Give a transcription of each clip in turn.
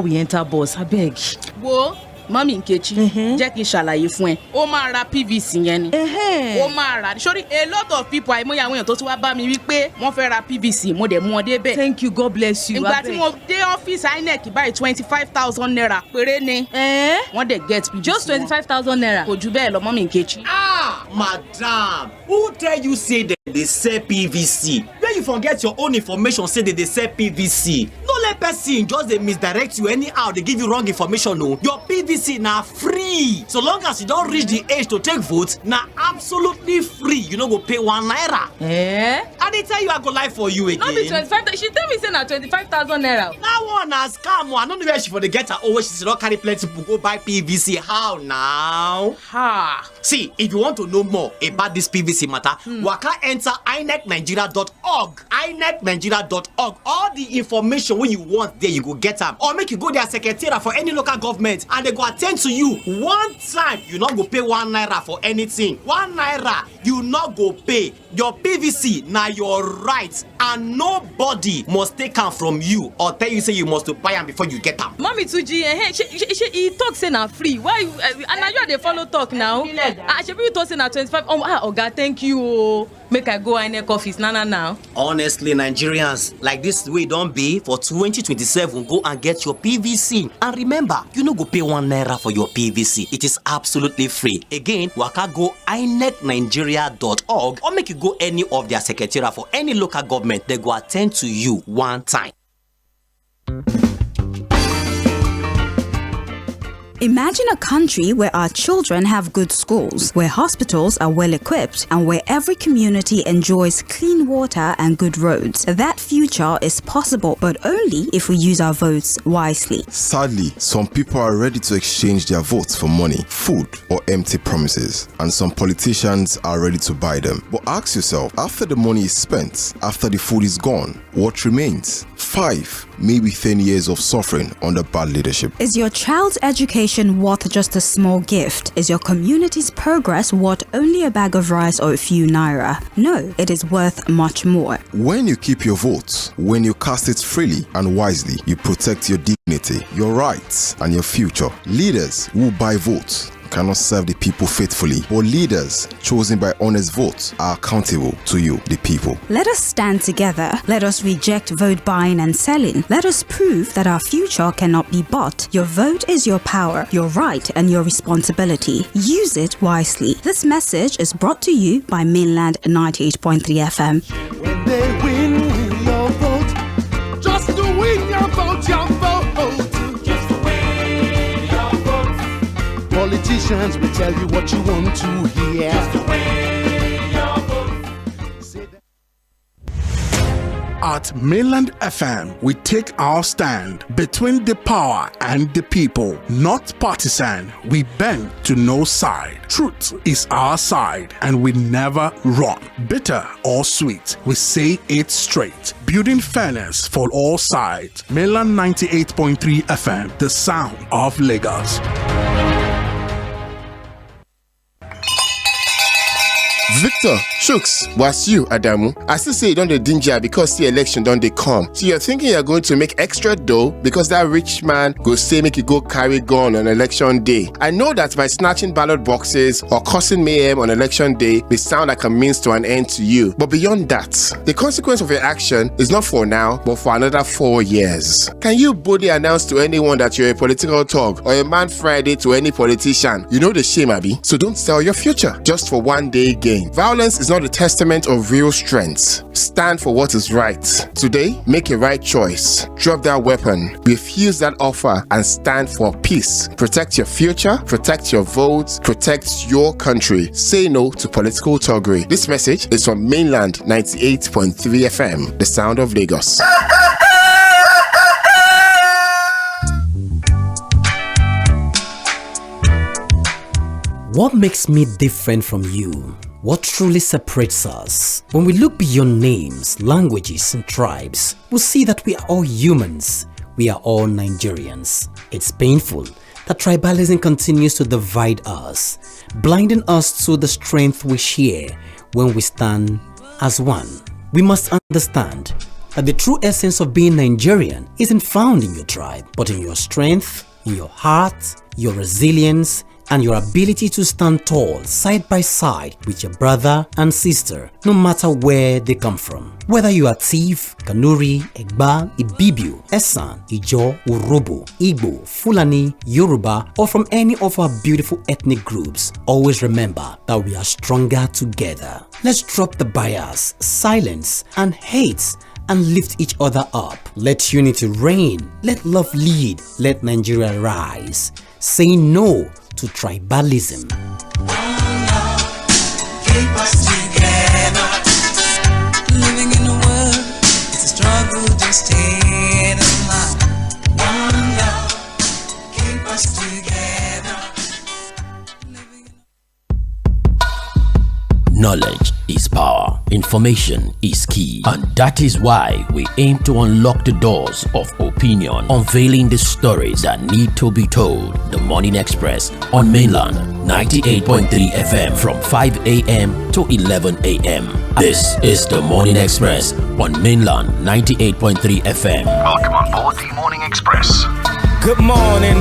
we enter bus, I beg. Wo, Mami Nkechi, jẹ́ kí n ṣàlàyé fún ẹ. Ó máa ra PVC yẹn ni. Ó máa ra. Sorry, a lot of people àìmọye àwọn èèyàn tó tún wá bá mi wí pé wọ́n fẹ́ ra PVC, mo dẹ̀ mú wọn débẹ̀. Thank you, God bless you. Ìgbà tí mo dé ọ́fíìsì INEC báyìí 25,000 naira péré ni. Wọ́n dẹ̀ get PVC. Just 25,000 naira. Kò jù bẹ́ẹ̀ lọ, Mami Nkechi. Madam, who tell you say that they sell PVC? Where you forget your own information say that they sell PVC? No let person just they misdirect you anyhow, they give you wrong information. No, your PVC now free. So long as you don't reach the age to take votes, now absolutely free. You no go pay 1 naira. I dey tell you I go lie for you again. Not be 25,000. She tell me say na 25,000 naira. That one has scam. I don't know where she for the get her. Oh, she don't carry plenty people go buy PVC. How now? See, if you want to know more about this PVC matter, waka enter inecnigeria.org. inecnigeria.org. All the information when you want there, you go get them. Or make you go their secretariat for any local government and they go attend to you one time. You not go pay 1 naira for anything. 1 naira, you not go pay. Your PVC now your right, and nobody must take them from you or tell you say you must buy them before you get them. Mommy Tuji, he talk say na free. Why you and now you dey follow talk now? Should be talk say na 25. Oga, thank you. Make I go INEC office now. Honestly, Nigerians, like this way don't be for 2027. Go and get your PVC. And remember, you no go pay 1 naira for your PVC. It is absolutely free. Again, waka go inecnigeria.org or make you go any of their secretariat for any local government. They go attend to you one time. Imagine a country where our children have good schools, where hospitals are well equipped, and where every community enjoys clean water and good roads. That future is possible, but only if we use our votes wisely. Sadly, some people are ready to exchange their votes for money, food, or empty promises, and some politicians are ready to buy them. But ask yourself, after the money is spent, after the food is gone, what remains? 5, maybe 10 years of suffering under bad leadership. Is your child's education worth just a small gift? Is your community's progress worth only a bag of rice or a few naira? No, it is worth much more. When you keep your votes, when you cast it freely and wisely, you protect your dignity, your rights, and your future. Leaders who buy votes cannot serve the people faithfully, but leaders chosen by honest votes are accountable to you, the people. Let us stand together. Let us reject vote buying and selling. Let us prove that our future cannot be bought. Your vote is your power, your right, and your responsibility. Use it wisely. This message is brought to you by Mainland 98.3 FM. When they win your vote, just to win your vote, your vote. Politicians will tell you what you want to hear. Just to win your vote. At Mainland FM, we take our stand between the power and the people. Not partisan, we bend to no side. Truth is our side, and we never run. Bitter or sweet, we say it straight. Building fairness for all sides. Mainland 98.3 FM, the sound of Lagos. Victor, Shooks, was you, Adamu? I still say you don't the danger because the election don't they come. So you're thinking you're going to make extra dough because that rich man go say make you go carry gun on election day. I know that by snatching ballot boxes or causing mayhem on election day may sound like a means to an end to you. But beyond that, the consequence of your action is not for now, but for another 4 years. Can you boldly announce to anyone that you're a political thug or a man Friday to any politician? You know the shame, Abby. So don't sell your future just for one day gain. Violence is not a testament of real strength. Stand for what is right. Today, make a right choice. Drop that weapon, refuse that offer, and stand for peace. Protect your future, protect your votes, protect your country. Say no to political thuggery. This message is from Mainland 98.3 FM, the sound of Lagos. What makes me different from you? What truly separates us? When we look beyond names, languages, and tribes, we'll see that we are all humans. We are all Nigerians. It's painful that tribalism continues to divide us, blinding us to the strength we share when we stand as one. We must understand that the true essence of being Nigerian isn't found in your tribe, but in your strength, in your heart, your resilience, and your ability to stand tall side by side with your brother and sister, no matter where they come from. Whether you are Tiv, Kanuri, Egba, Ibibio, Esan, Ijo, Urobo, Igbo, Fulani, Yoruba, or from any of our beautiful ethnic groups, always remember that we are stronger together. Let's drop the bias, silence, and hate and lift each other up. Let unity reign. Let love lead. Let Nigeria rise. Say no to tribalism. Keep us together. Living in a world, it's a struggle just staying alive. One love, keep us together. Knowledge is power, information is key, and that is why we aim to unlock the doors of opinion, unveiling the stories that need to be told. The Morning Express on Mainland 98.3 FM from 5 a.m. to 11 a.m. This is the Morning Express on Mainland 98.3 FM. Welcome on board the Morning Express. Good morning.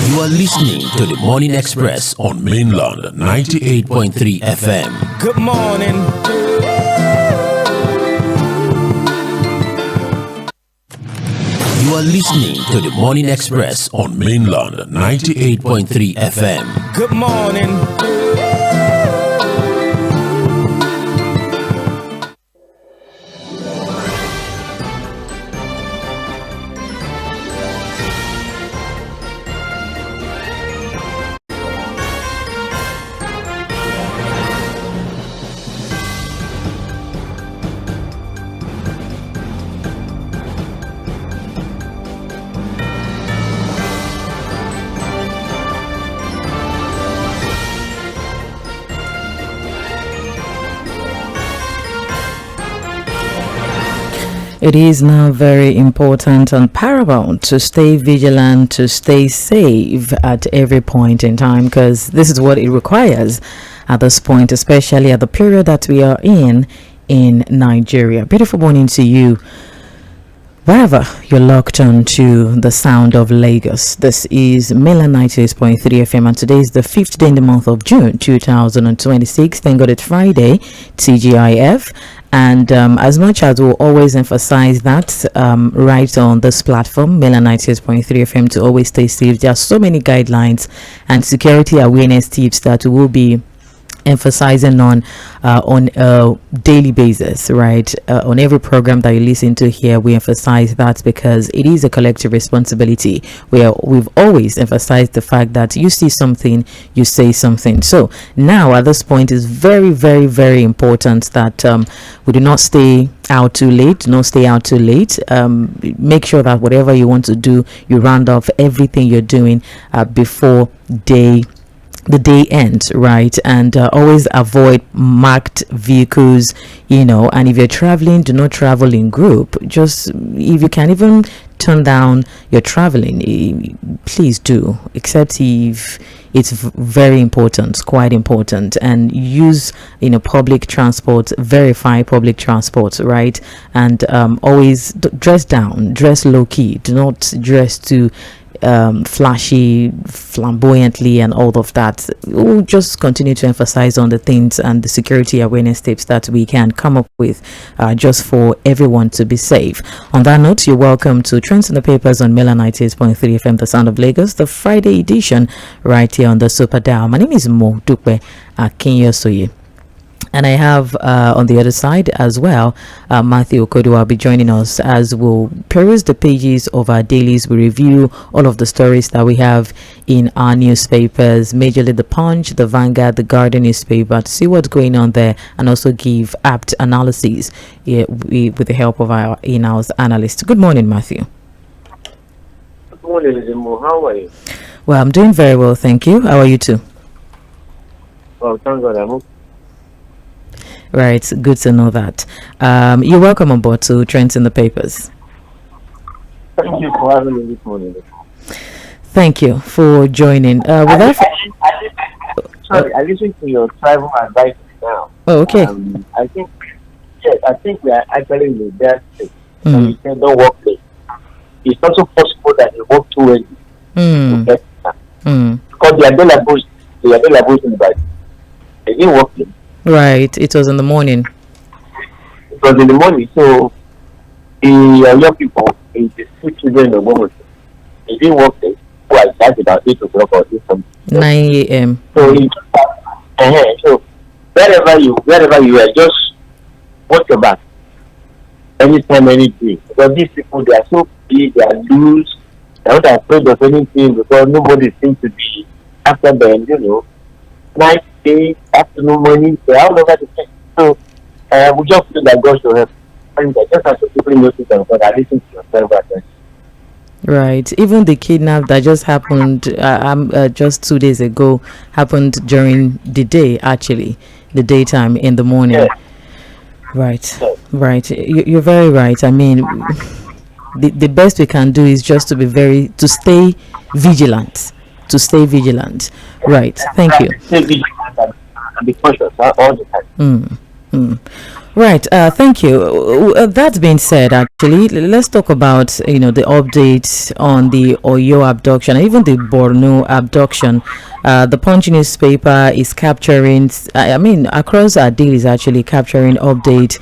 You are listening to the Morning Express on Mainland 98.3 FM. Good morning. You are listening to the Morning Express on Mainland 98.3 FM. Good morning. It is now very important and paramount to stay vigilant, to stay safe at every point in time, because this is what it requires at this point, especially at the period that we are in Nigeria. Beautiful morning to you, wherever you're locked on to the sound of Lagos. This is Mainland 98.3 FM, and today is the 5th day in the month of June 2026. Thank God it's Friday, TGIF. And as much as we'll always emphasize that right on this platform, Mainland 98.3 FM, to always stay safe, there are so many guidelines and security awareness tips that we'll be emphasizing on a daily basis, right? On every program that you listen to here, we emphasize that because it is a collective responsibility. We've always emphasized the fact that you see something, you say something. So now at this point, it's very, very, very important that we do not stay out too late. Do not stay out too late. Make sure that whatever you want to do, you round off everything you're doing before the day ends, right? And always avoid marked vehicles, and if you're traveling, do not travel in group. Just if you can even turn down your traveling, please do, except if it's very important, quite important. And use public transport, verify public transport, right? And always dress down, dress low-key. Do not dress too flashy, flamboyantly, and all of that. We'll just continue to emphasize on the things and the security awareness tips that we can come up with just for everyone to be safe. On that note, you're welcome to Trends in the Papers on Mainland 98.3 FM, the sound of Lagos, the Friday edition, right here on the Super Dial. My name is 𝐴̀modupe Akinyosoye. And I have on the other side as well, Matthew Okodu will be joining us as we'll peruse the pages of our dailies. We review all of the stories that we have in our newspapers, majorly the Punch, the Vanguard, the Guardian newspaper, to see what's going on there and also give apt analysis with the help of our in-house analyst. Good morning, Matthew. Good morning, Lizimo. How are you? Well, I'm doing very well, thank you. How are you too? Well, thank God, I'm okay. Right, good to know that. You're welcome on board to Trends in the Papers. Thank you for having me this morning. Thank you for joining. Sorry, I listened to your travel advice now. Oh, okay. I think we are actually in the best state. We say don't work late. It's also possible that they work too early to get that. Because they are available in the body. They didn't work late. Right. It was in the morning. It was in the morning, so the young people, the school children in the moment, they didn't work late. So I started about 8 o'clock or 8 something. 9 a.m. So, so wherever you are, just watch your back. Anytime, anything. Because these people, they are so big, they are loose, they are not afraid of anything because nobody seems to be after them, night, day, afternoon, morning, they are all over the place. So we just feel that God should help. And I just have to people notice and God, I listen to yourself at that. Right. Even the kidnap that just happened just 2 days ago happened during the day, actually, the daytime in the morning. Yeah. Right. Yeah. Right. You're very right. I mean, the best we can do is just to stay vigilant. To stay vigilant. Right. Thank you. Stay vigilant and be cautious all the time. Right, thank you. That being said, actually, let's talk about the updates on the Oyo abduction, even the Borno abduction. The Punch newspaper is capturing, across our deal is actually capturing update.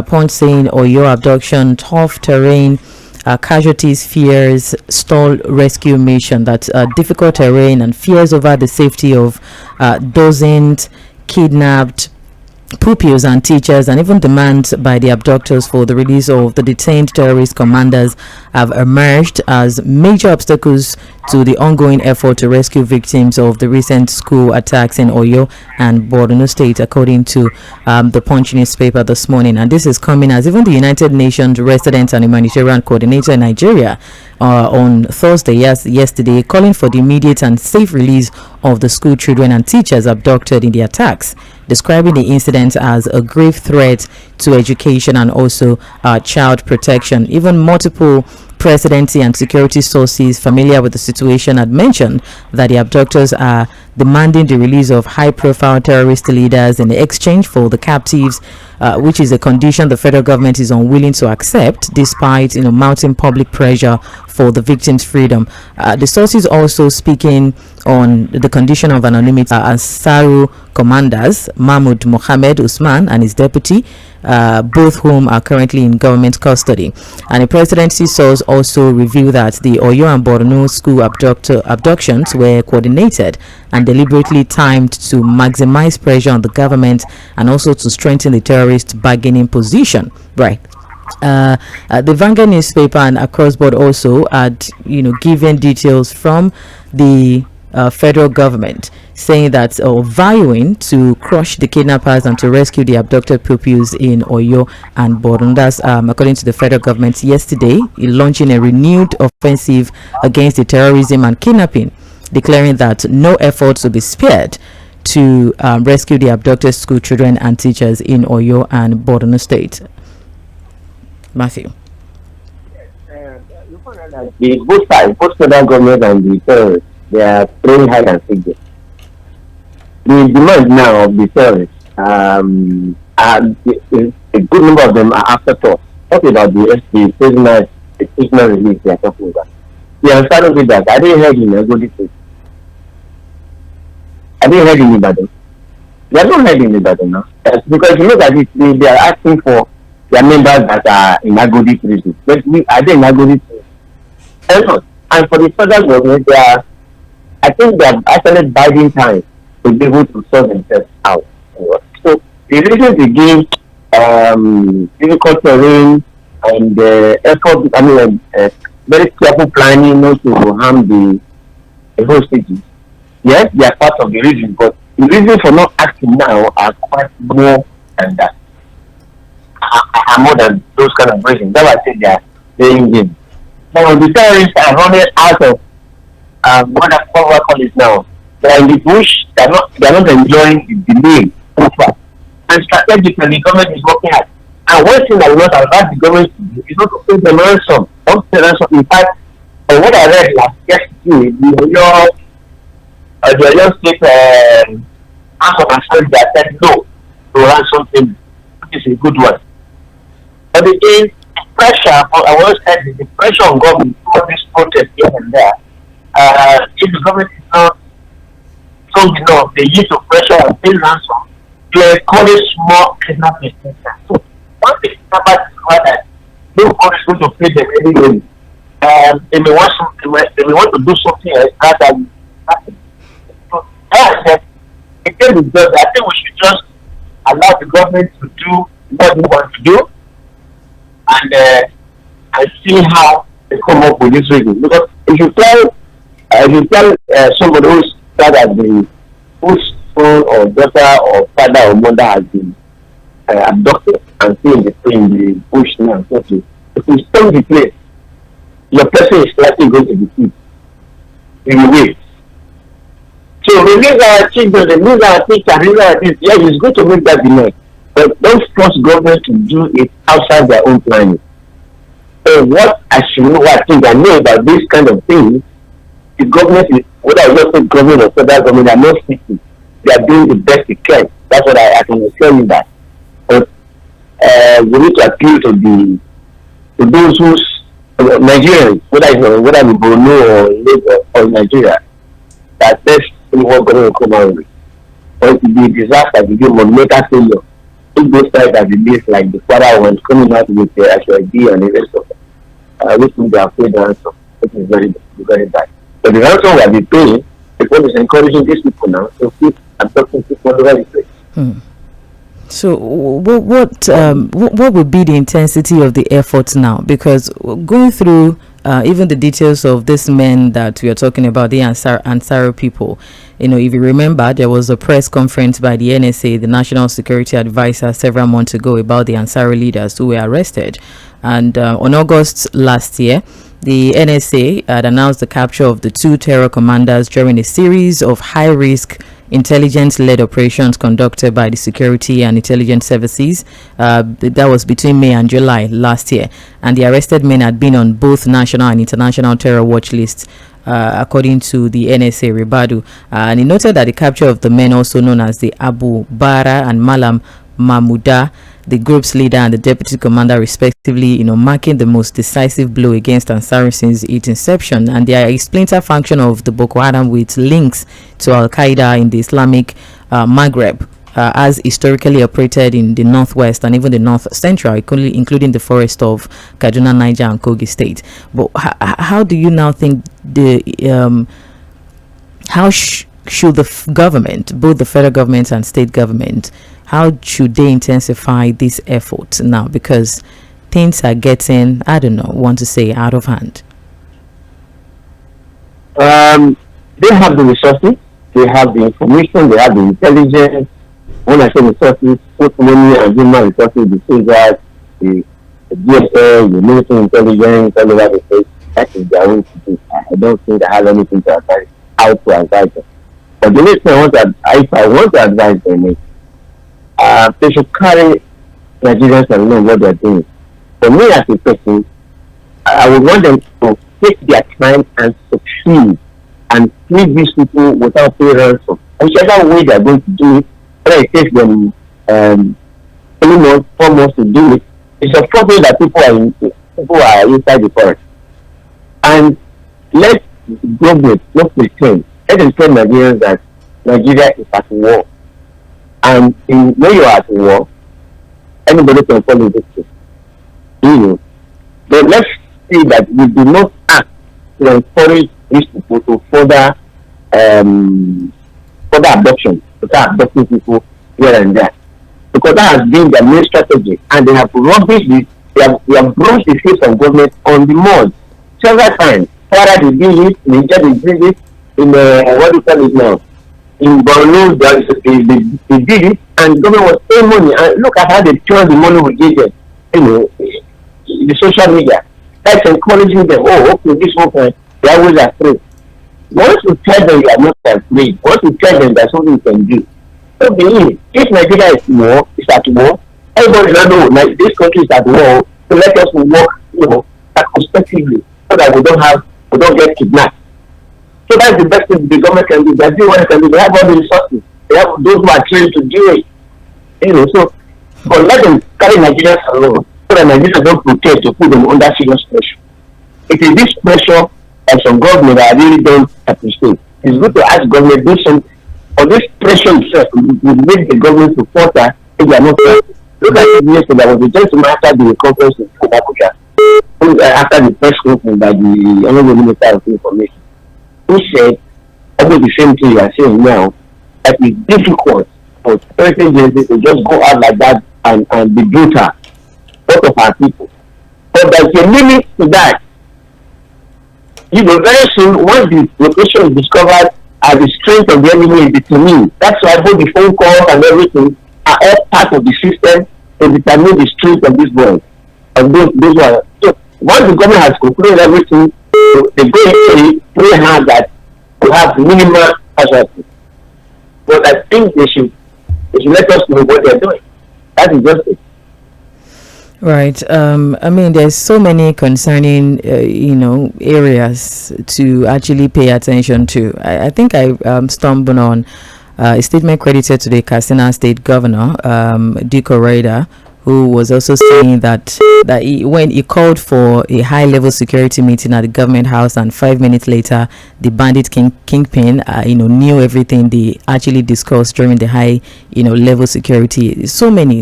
Punch saying Oyo abduction, tough terrain, casualties, fears, stall rescue mission. That's difficult terrain and fears over the safety of dozens kidnapped pupils and teachers, and even demands by the abductors for the release of the detained terrorist commanders have emerged as major obstacles to the ongoing effort to rescue victims of the recent school attacks in Oyo and Borno State, according to the Punch newspaper this morning. And this is coming as even the United Nations Resident and Humanitarian Coordinator in Nigeria on Thursday, yesterday, calling for the immediate and safe release of the school children and teachers abducted in the attacks, describing the incident as a grave threat to education and also child protection. Even multiple presidency and security sources familiar with the situation had mentioned that the abductors are demanding the release of high-profile terrorist leaders in exchange for the captives, which is a condition the federal government is unwilling to accept despite mounting public pressure for the victims' freedom. The sources also speaking on the condition of anonymity Ansaru commanders Mahmoud Mohammed Usman and his deputy, both whom are currently in government custody. And the presidency source also revealed that the Oyo and Borno school abductions were coordinated and deliberately timed to maximize pressure on the government and also to strengthen the terrorist bargaining position. Right. The Vanguard newspaper and Across Board also had given details from the federal government saying that vying to crush the kidnappers and to rescue the abducted pupils in Oyo and Borno. That's according to the federal government yesterday, launching a renewed offensive against the terrorism and kidnapping, declaring that no efforts will be spared to rescue the abducted school children and teachers in Oyo and Borno State. Matthew. The both sides, both federal government and the terrorists, they are playing hide and seek. The demand now of the terrorists, a good number of them are afterthought. Talking about the signal release they are talking about. They are starting with that. I didn't heard in Nagodi. I didn't heard in Ibadan. They are not heard in Ibadan now. Because if you look at it, they are asking for their members that are in Agodi prison. But are they in Agodi prison? And for the federal government, I think they are actually biding time to be able to sort themselves out. So the reason to give difficult terrain and effort, very careful planning not to harm the hostages. Yes, they are part of the reason, but the reason for not acting now are quite more than that. Are more than those kind of reasons. That's why I say they are playing games. Now the terrorists are running out of what I call it now. They are in the bush. They are not enjoying the delay so far. And strategically, the government is working hard. And one thing I will not allow the government to do is not to pay them ransom. Don't pay ransom. In fact, what I read last yesterday, the Oyo State House of Assembly said no. to run something, which is a good one. But again, the pressure, I always said the pressure on government for this protest here and there, if the government is not strong enough, they use the pressure and pay ransom to encourage more kidnapping. So once the kidnappers discover that nobody is going to pay them anyway, they may want to do something else rather than nothing. So I said, again, I think we should just allow the government to do what they want to do and see how they come up with this reason. Because if you tell somebody who's whose son or daughter or father or mother has been abducted and stay in the bush now, if you stay in the place, your person is likely going to be killed in a way. So release our children, release our teachers, release our this. Yeah, it's good to make that demand. But don't force government to do it outside their own planning. So what I know about this kind of thing, the government is, whether I just say government or federal government, are not speaking. They are doing the best they can. That's what I can tell you that. But we need to appeal to those who's Nigerians, whether in Borno or Lagos or Nigeria, that let's see what government will come out with. Or it will be a disaster, it will be a monumental failure. If those types are released like the father ones coming out with the ⴑ and the rest of them, which will be afraid the ransom, which is very, very bad. But the ransom will be paying, because it's encouraging these people now to keep abducting people all over the place. So what would be the intensity of the efforts now? Because going through even the details of this men that we are talking about, the Ansar people, if you remember, there was a press conference by the NSA, the National Security Advisor, several months ago about the Ansar leaders who were arrested. And on August last year, the NSA had announced the capture of the 2 terror commanders during a series of high-risk intelligence-led operations conducted by the security and intelligence services. That was between May and July last year. And the arrested men had been on both national and international terror watch lists, according to the NSA Ribadu. And he noted that the capture of the men, also known as the Abu Bara and Malam Mahmuda, the group's leader and the deputy commander respectively, marking the most decisive blow against Ansar since its inception. And they are a splinter function of the Boko Haram with links to Al-Qaeda in the Islamic Maghreb, as historically operated in the northwest and even the north central, including the forest of Kaduna, Niger and Kogi state. But how do you now think should the government, both the federal government and state government, how should they intensify these efforts now? Because things are getting, out of hand. They have the resources, they have the information, they have the intelligence. When I say resources, both money and human resources, the soldiers, the DSA, the military intelligence, all over the place, that is their own thing. I don't think they have anything to advise, how to advise them. But the next thing if I want to advise them is, they should carry Nigerians and know what they're doing. For me as a person, I would want them to take their time and succeed and free these people without pay ransom. Whichever way they're going to do it, whether it takes them 3 months, 4 months to do it, it's a problem that people are inside the forest. And let the government not pretend. Let them tell Nigerians that Nigeria is at war. And when you are at war, anybody can fall in victim. But let's see that we do not act to encourage these people to further abduction, to start abducting people here and there. Because that has been their main strategy. And they have brushed the face of government on the mud several times. Father, they did it, Niger, they did it, in what do you call it now? In Borno, they did it, and the government was paying money. And look at how they turn the money we gave them, the social media. That's encouraging them. Oh, okay, this one time, they are always afraid. Once you tell them you are not afraid, once you tell them there's something you can do, so believe, if Nigeria is at war, everybody knows this country is at war, so let us work, circumspectively, so that we don't get kidnapped. So that's the best thing the government can do. That's what they can do. They have all the resources. They have those who are trained to do it. So, but let them carry Nigerians along so that Nigerians don't protest to put them under serious pressure. It is this pressure of some government that I really don't appreciate. It's good to ask government do something, but this pressure itself will make the government to falter if they are not fair. Look at it yesterday. There was a gentleman after the conference in Abuja, after the press conference by the Honorable Minister of Information, who said almost the same thing you are saying now, that it's difficult for President to just go out like that and be brutal. Both of our people. But there's a limit to that. Very soon, once the location is discovered, the strength of the enemy is determined. That's why both the phone calls and everything are all part of the system to determine the strength of this boy. Of those ones. So once the government has concluded everything, they go into pray hard that to have minimal casualties. But I think they should let us know what they're doing. That is just it. Right. I mean, there's so many concerning, areas to actually pay attention to. I think I stumbled on a statement credited to the Katsina State Governor, Tʀᴇɪᴅs, who was also saying that when he called for a high-level security meeting at the government house, and 5 minutes later, the bandit kingpin, knew everything they actually discussed during the high-level security. So many,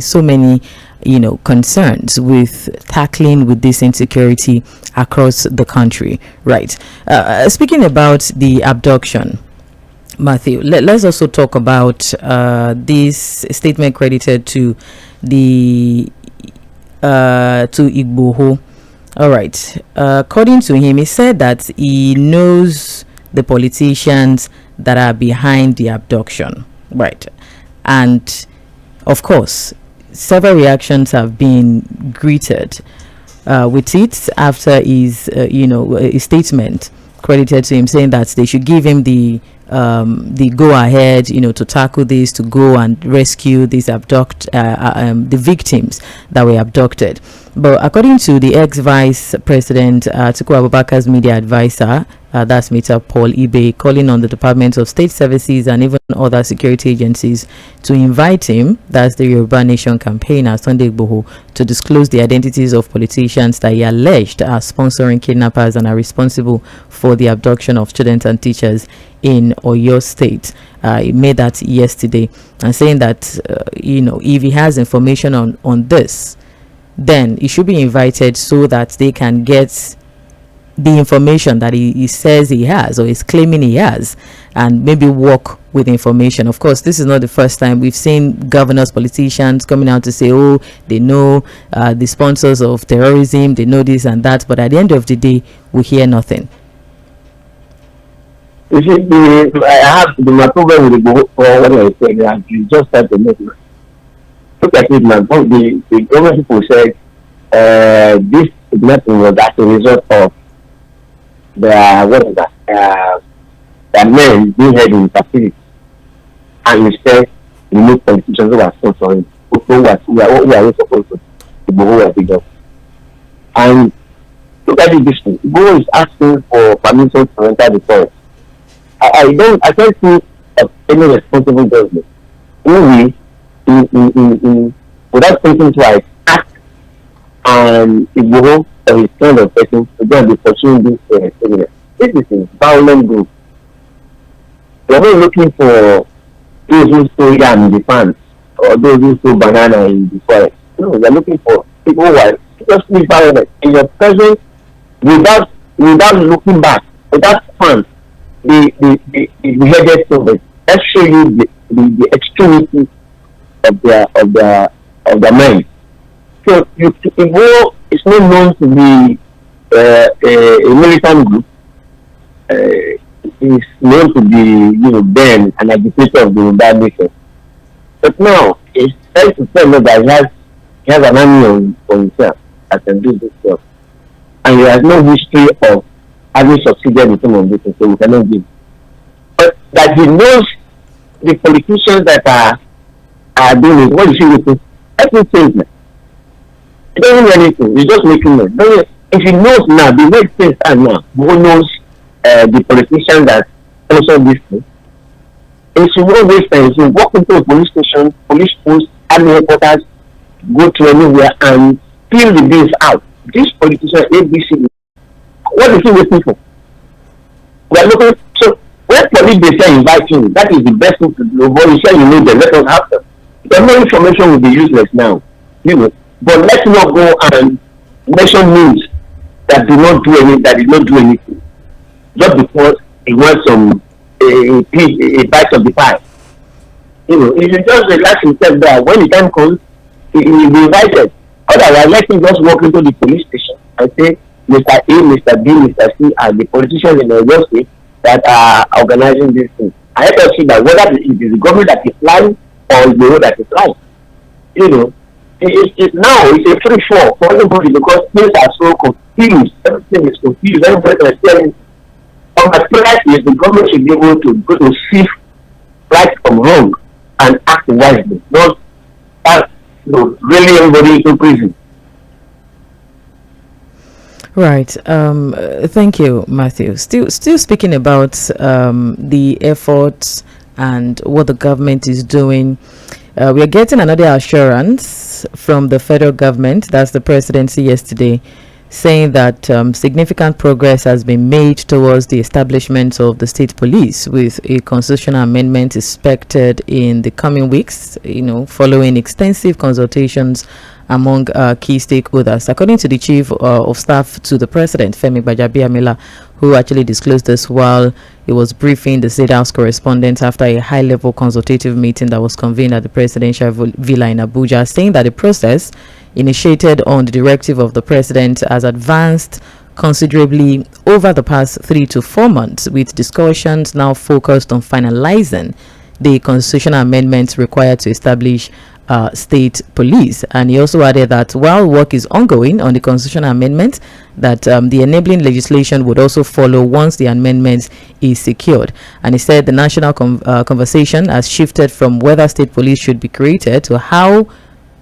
concerns with tackling with this insecurity across the country. Right. Speaking about the abduction, Matthew, let's also talk about this statement credited to the to Igboho. All right. According to him, he said that he knows the politicians that are behind the abduction. Right. And of course, several reactions have been greeted with it after his his statement credited to him, saying that they should give him the go ahead, to tackle this, to go and rescue these the victims that were abducted. But according to the ex-vice president Atiku Abubakar's media advisor, that's Mr. Paul Ibe, calling on the Department of State Services and even other security agencies to invite him, that's the Yoruba Nation campaigner Sunday Igboho, to disclose the identities of politicians that he alleged are sponsoring kidnappers and are responsible for the abduction of students and teachers in Oyo State. He made that yesterday, and saying that if he has information on this, then he should be invited so that they can get the information that he says he has or is claiming he has, and maybe work with information. Of course, this is not the first time we've seen governors, politicians coming out to say, oh, they know the sponsors of terrorism, they know this and that, but at the end of the day, we hear nothing. You see, I have my problem with the what I said, and you just start the movement. Look at it, man. The government people said this kidnapping was as a result of the men being held in captivity, and instead remove politicians who are sponsoring, who are supposed to be the and look at it this way. Go is asking for permission to enter the forest. I can't think of any responsible government who will, without thinking twice, act and Igboho or his kind of person to go and be pursuing this area. This is a violent group. They are not looking for those who sow yam in the farms or those who sow banana in the forest. No, they are looking for people who are seriously violent in your presence without looking back, without fun. The beheaded soldiers. Let's show you the extremity of their mind. So Igbo is not known to be a militant group. It is known to be then an agitator of the Yoruba nation. But now it's trying to tell me that he has an army on himself that can do this stuff, and he has no history of having succeeded in some of this, so we cannot give. But that he knows the politicians that are doing it. What is he looking? Everything. He doesn't know anything. He's just making noise. If he knows now, the way things are now, who knows the politicians that sponsor this thing? If you won't waste time, you walk into a police station, police post, army headquarters, go to anywhere and fill the bills out. This politician, ABC, what is he waiting for? We are looking. So when police they say invite him, that is the best thing to do. But you say you know them, let us have them. The more information will be useless now, you know. But let's not go and mention news that did not do anything, just because he wants some a bite of the pie. You know, if you just relax himself there, when the time comes, he will be invited. Otherwise, let him just walk into the police station and say, Mr. A, Mr. B, Mr. C are the politicians in the state that are organizing this thing. I let us see that whether it is the government that is lying or the road that is lying. You know, now it's a free fall for everybody because things are so confused. Everything is confused. Everybody is telling. On my prayer is the government should be able to go to sift right from wrong and act wisely. Not really everybody into prison. Right. Thank you, Matthew. Still speaking about the efforts and what the government is doing. We are getting another assurance from the federal government, that's the presidency yesterday, saying that significant progress has been made towards the establishment of the state police, with a constitutional amendment expected in the coming weeks, following extensive consultations among key stakeholders. According to the chief of staff to the president, Femi Gbajabiamila, who actually disclosed this while he was briefing the State House correspondents after a high-level consultative meeting that was convened at the presidential villa in Abuja, saying that the process initiated on the directive of the president has advanced considerably over the past 3 to 4 months, with discussions now focused on finalizing the constitutional amendments required to establish state police. And he also added that while work is ongoing on the constitutional amendment, that the enabling legislation would also follow once the amendment is secured. And he said the national conversation has shifted from whether state police should be created to how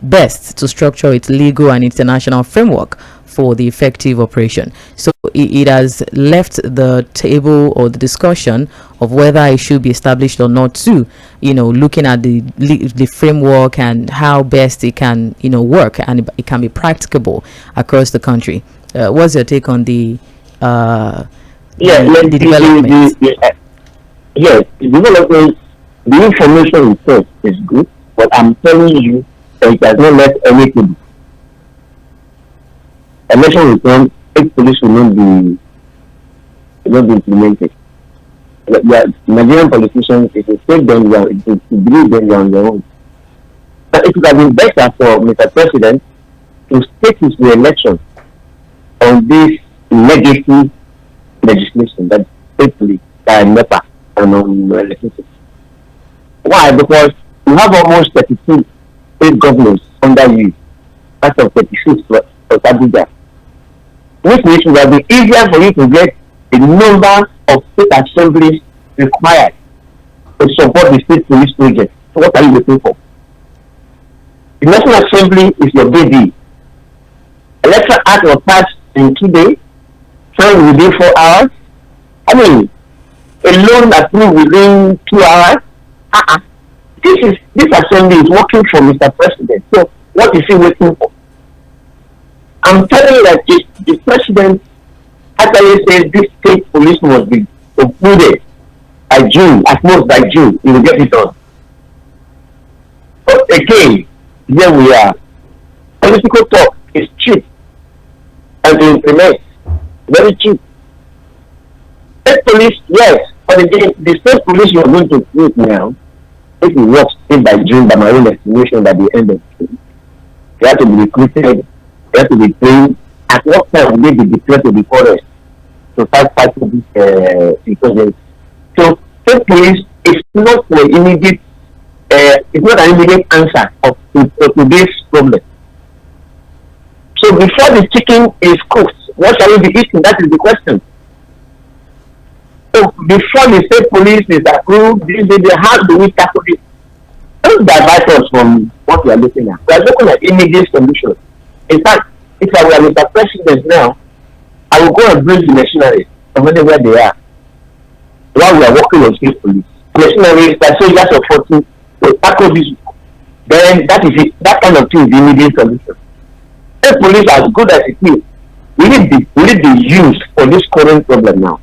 best to structure its legal and international framework for the effective operation. So it has left the table or the discussion of whether it should be established or not to, looking at the framework and how best it can, work and it can be practicable across the country. What's your take on the development? Yes, the development, the information itself is good, but I'm telling you that it has not left anything. Election reform, state police will not be implemented. Nigerian politicians, if you take them, if you believe them, you are on their own. But it would have been better for Mr. President to stake his re-election on this legacy legislation that state police by NEPA and on electricity. Why? Because you have almost 32 state governors under you, out of 36 for Abuja. Which means it will be easier for you to get the number of state assemblies required to support the state police project. So what are you looking for? The National Assembly is your baby. Electoral Act was passed in 2 days, signed within 4 hours. I mean, a loan approved within 2 hours. This assembly is working for Mr. President. So what is he waiting for? I'm telling you that if the president actually says this state police must be concluded by June, at most by June, he will get it done. But again, here we are. Political talk is cheap and to implement, very cheap. State police, yes, but again, the state police you are going to create now, if it works by June, by my own estimation, by the end of June, they have to be recruited. They have to be trained. At what time will they be declared to the forest to start fighting this insurgency? So, state police is not an immediate, it's not an immediate answer to this problem. So, before the chicken is cooked, what shall we be eating? That is the question. So, before the state police is approved, how do we tackle it? Don't divert us from what we are looking at. We are looking at immediate solutions. In fact, if I were Mr. President now, I will go and bring the machinery from anywhere they are while we are working on state police. Machinery that soldiers of 40 will tackle this then that is it. That kind of thing is the immediate solution. If police are as good as it is, will it be used for this current problem now?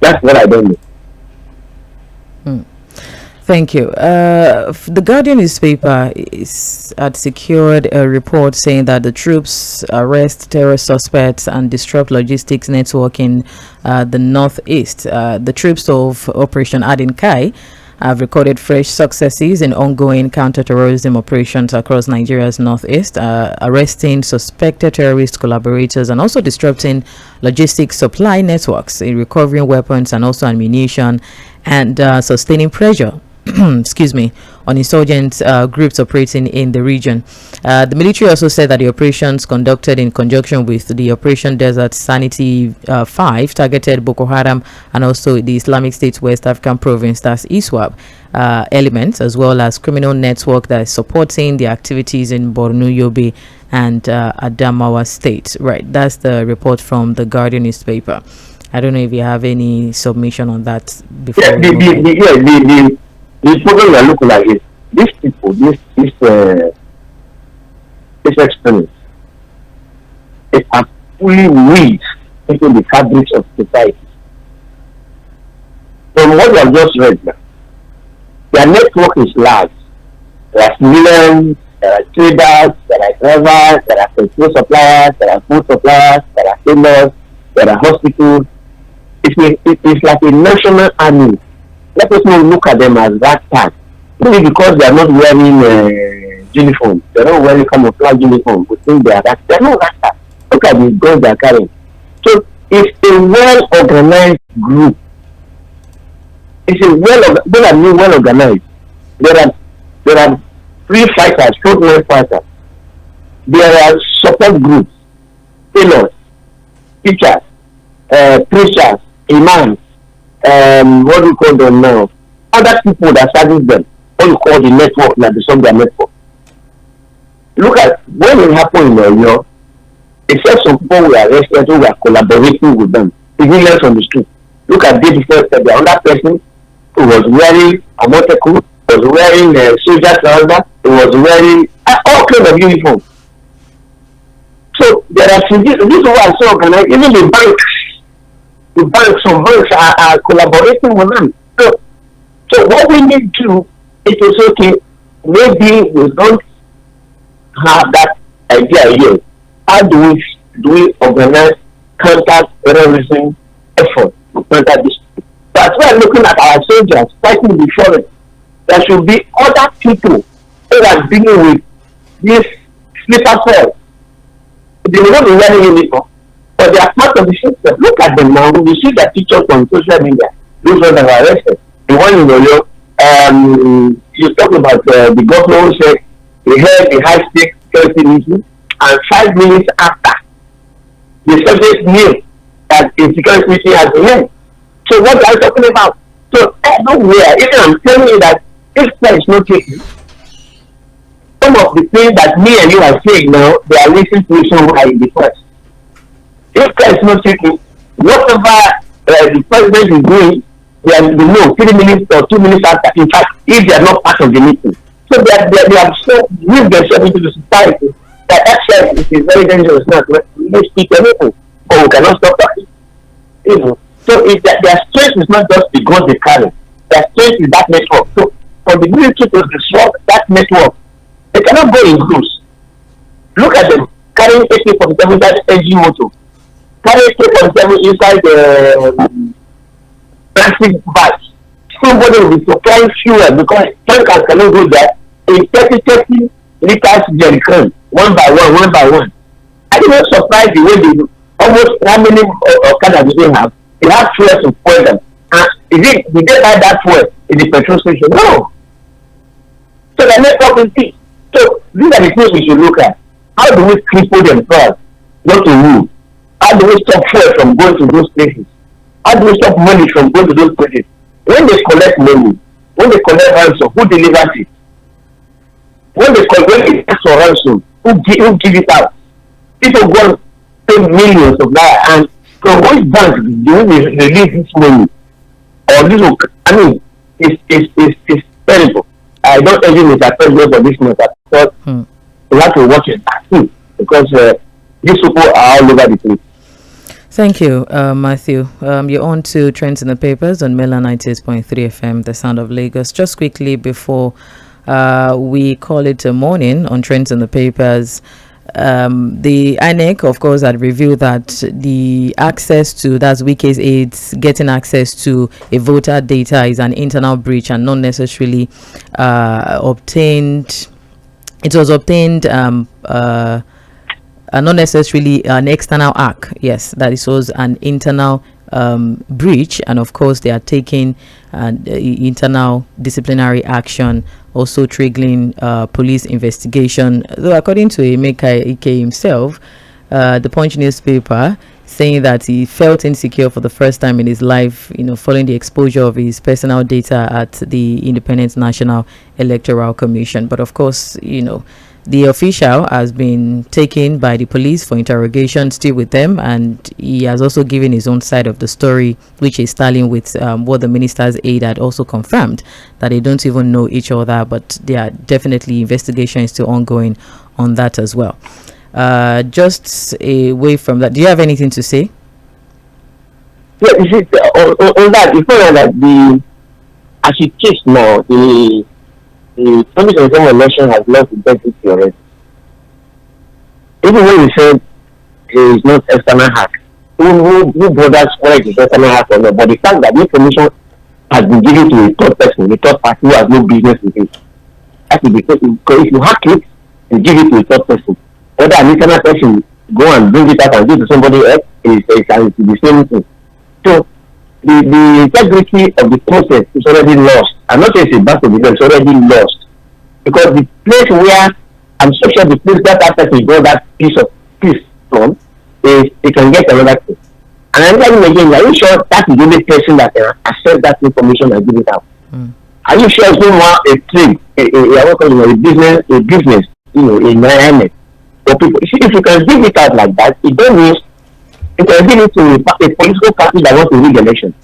That's what I don't know. Thank you. The Guardian newspaper had secured a report saying that the troops arrest terror suspects and disrupt logistics network in the northeast. The troops of Operation ᴛΓᴇ have recorded fresh successes in ongoing counter-terrorism operations across Nigeria's northeast, arresting suspected terrorist collaborators and also disrupting logistics supply networks, in recovering weapons and also ammunition, and sustaining pressure on insurgent groups operating in the region. The military also said that the operations conducted in conjunction with the Operation Desert Sanity 5 targeted Boko Haram and also the Islamic State West African Province, that's ISWAP, elements, as well as criminal network that is supporting the activities in Borno, Yobe and Adamawa State. Right, that's the report from the Guardian newspaper. I don't know if you have any submission on that before. The problem we are looking at is these people, this experience, it has fully weaved into the fabric of society. From what we have just read now, their network is large. There are civilians, there are traders, there are drivers, there are petrol suppliers, there are food suppliers, there are tailors, there are hospitals. It's like a national army. Let us not look at them as that tag. Maybe because they are not wearing uniform, they are not wearing camouflage uniform. We think they are that. They are not that tag. Look at the guns they are carrying. So it's a well-organized group. It's a well organized. There are free fighters, frontline fighters. There are support groups, tailors, teachers, preachers, imams. What do we call them now? Other people that service them. What we call the network, like the Sunday network. Look at when it happened in Yᴏᴜᴜ, except some people were arrested who were collaborating with them. Civilians on the street. Look at the difference. The other person who was wearing a motorcoat, was wearing a soldier trouser, he was wearing all kinds of uniforms. So there are this is why so organized. Even the banks, some banks are collaborating with them. So what we need to do is okay, maybe we don't have that idea here. How do we organize counter-terrorism effort to counter this? That's why looking at our soldiers fighting the forest. There should be other people who are dealing with this sleeper cell. They will not be wearing uniform, but they are part of the system. Look at them now. We see their pictures on social media. Those ones that were arrested. The one in Yᴏᴜ, you talk about the governor who said he held a high-stakes security meeting, and 5 minutes after, the subject knew that a security meeting has been held. So what are you talking about? So everywhere, even I'm telling you that if care is not taken, some of the things that me and you are saying now, they are listening to somewhere in the press. If care is not taken, whatever the president is doing, they know 3 minutes or 2 minutes after. In fact, if they are not part of the meeting, so they have so moved themselves into the society that share is very dangerous now. We speak anything, but we cannot stop talking. You know. So if their strength is not just the guns they carry, their strength is that network. So for the military to disrupt that network, they cannot go in groups. Look at them carrying AK-47 that NG motor, carrying AK-47 inside the plastic bags. Somebody will be supplying fuel because tankers cannot go there in 30 liters jerrycan, one by one. I did not surprise the way they almost how many Okada do they have? They have fuel to fuel them. And did they buy that fuel in the petrol station? No. So the network is this. So these are the things we should look at. How do we cripple themselves not to move? How do we stop fuel from going to those places? How do we stop money from going to those places? When they collect money, when they collect ransom, who delivers it? When they ask for ransom, who give it out? People go and pay millions of dollars, and from which bank do we release this money? Or this, it's terrible. I don't envy Mr. President for this matter because we have to watch it because these people are all over the place. Thank you, Matthew. You're on to Trends in the Papers on Mela 98.3 FM, the sound of Lagos. Just quickly before we call it a morning on Trends in the Papers, the INEC, of course, had revealed that the access to, that's WHSAID's getting access to a voter data is an internal breach and not necessarily obtained. It was obtained not necessarily an external hack. Yes, that it was an internal breach, and of course they are taking internal disciplinary action, also triggering police investigation. Though according to ᴛΓᴇ himself, the Punch newspaper saying that he felt insecure for the first time in his life, following the exposure of his personal data at the Independent National Electoral Commission. But of course, the official has been taken by the police for interrogation, still with them, and he has also given his own side of the story, which is tallying with what the minister's aide had also confirmed, that they don't even know each other, but they are definitely, investigation is still ongoing on that as well. Just away from that, do you have anything to say? Yeah, you see, on that, you find that as it is now, the 2027 election has lost integrity already. Even when you said it is not external hack, who bothers whether it is external hack or not? But the fact that the information has been given to a third person, a third party who has no business with it, that is because if you hack it and give it to a third person, whether an internal person go and bring it out and give it to somebody else, is the same thing. So the integrity of the process is already lost. I'm not saying it's a bad thing, it's already lost. Because the place where I'm so sure the place that person got that piece from is they can get another thing. And I'm telling you again, are you sure that is the only person that can accept that information and give it out? Are you sure it's not a trade, a business, in environment for people? See, if you can give it out like that, it don't mean you can give it to a political party that wants to win the election.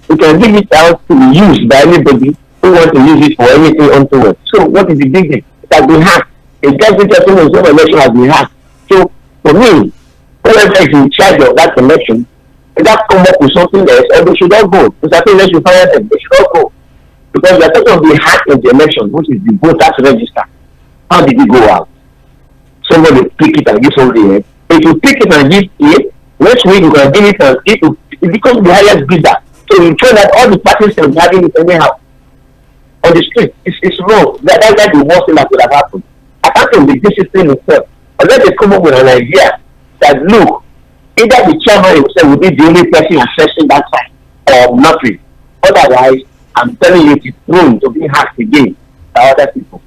You can give it out to be used by anybody who wants to use it for anything untoward. So what is the big thing? It has been hacked. The integrity of the election has been hacked. So for me, whoever is in charge of that election, if that come up with something else, or they should not go. Because I think they should fire them. They should not go. Because we are talking of the hack of the election, which is the voters register. How did it go out? Somebody pick it and give somebody else. If you pick it and give it, next week you can give it and it becomes the highest bidder. So you show that all the parties are having it anyhow. On the street, it's wrong. That's the worst thing that could have happened. Apart from the discipline itself, unless they come up with an idea that look, either the chairman himself will be the only person assessing that side or nothing. Otherwise, I'm telling you, it's prone to be hacked again by other people.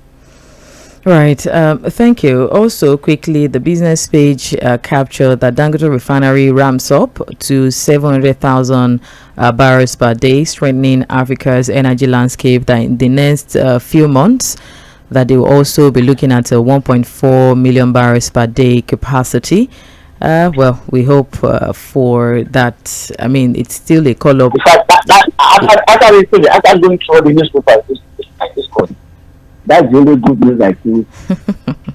Right. Thank you. Also, quickly, the business page captured that Dangote refinery ramps up to 700,000 barrels per day, strengthening Africa's energy landscape. That in the next few months, that they will also be looking at a 1.4 million barrels per day capacity. Well, we hope for that. I mean, it's still a call up. In fact, after going through the newspaper this morning, that's the only good news I think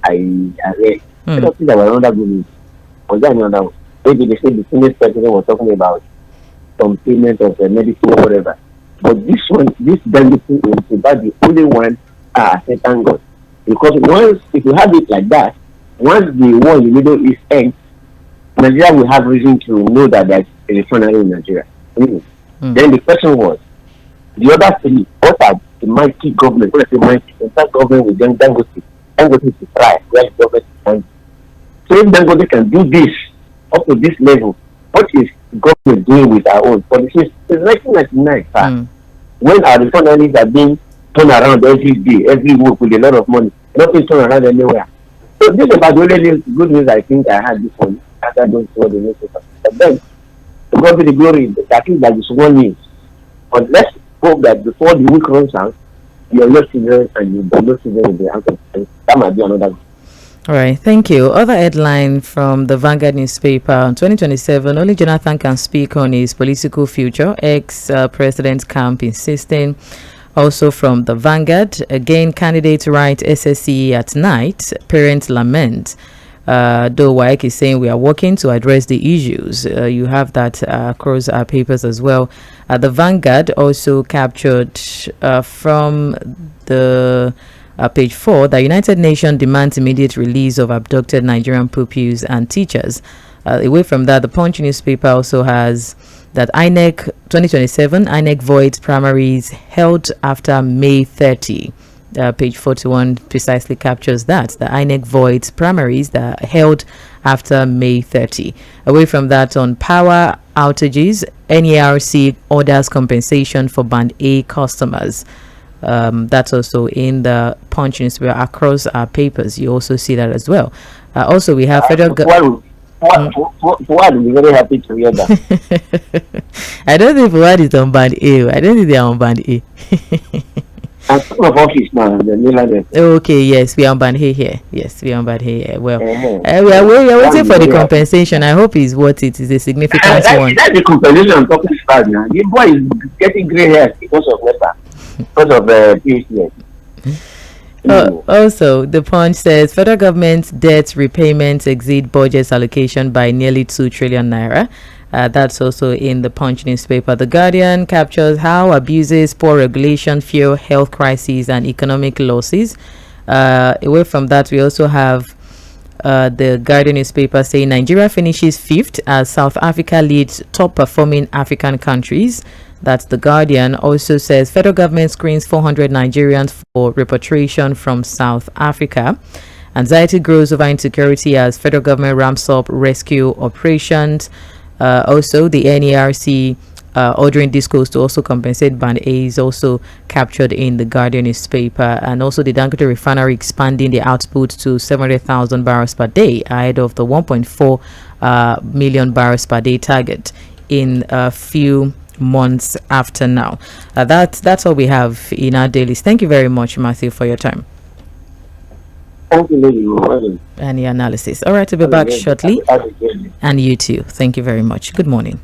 I read. I don't think there was another good news. Was there another one? Maybe they said the Senate president was talking about some payment of medical or whatever. But this one, this benefit is about the only one I said thank God. Because once, if you have it like that, once the war in the Middle East ends, Nigeria will have reason to know that there's a refinery in Nigeria. Then the question was, the other three, what are the mighty government, what is the mighty central government with them, Dangote to try, where the government can. So if Dangote can do this up to this level, what is the government doing with our own policies? It's 1999, when our refineries are being turned around every day, every week with a lot of money, nothing turned around anywhere. So this is about the only good news I think I had this one after going through the newspaper. But then, to God be the glory, I think that is one news. But let's hope that before the week runs out, your lost children and your lost children will be answered. That might be another one. All right, thank you. Other headline from the Vanguard newspaper: in 2027, only Jonathan can speak on his political future. Ex-president's camp insisting Also from the Vanguard, again, candidates write SSCE at night, parents lament. Though WAEC is saying we are working to address the issues. You have that across our papers as well. The Vanguard also captured from the page 4 that United Nations demands immediate release of abducted Nigerian pupils and teachers. Away from that, the Punch newspaper also has that INEC 2027 INEC voids primaries held after May 30. Page 41 precisely captures that. The INEC voids primaries that are held after May 30. Away from that, on power outages, NERC orders compensation for Band A customers. That's also in the Punch newspaper across our papers. You also see that as well. Also, we have federal government. Fuad will be very happy to hear that. I don't think Fuad is on Band A. I don't think they are on Band A. I'm talking of office now, the mainland. Okay, yes, we are on Band A here. Yes, we are on Band A here. Well, we are waiting for the compensation. I hope it's what it is, a significant one. That's the compensation I'm talking about now. The boy is getting grey hair because of weather, because of PhD. Also, the Punch says federal government debt repayments exceed budget allocation by nearly 2 trillion naira. That's also in the Punch newspaper. The Guardian captures how abuses, poor regulation, fuel health crises, and economic losses. Away from that, we also have the Guardian newspaper saying Nigeria finishes 5th as South Africa leads top performing African countries. That's the Guardian. Also says federal government screens 400 Nigerians for repatriation from South Africa. Anxiety grows over insecurity as federal government ramps up rescue operations. Also, the NERC ordering discos to also compensate Band A is also captured in the Guardian newspaper. And also the Dangote refinery expanding the output to 700,000 barrels per day ahead of the 1.4 million barrels per day target in a few months after now. That's all we have in our dailies. Thank you very much, Matthew, for your time. Thank you, lady. And your analysis. All right, to be back shortly. And you too. Thank you very much. Good morning.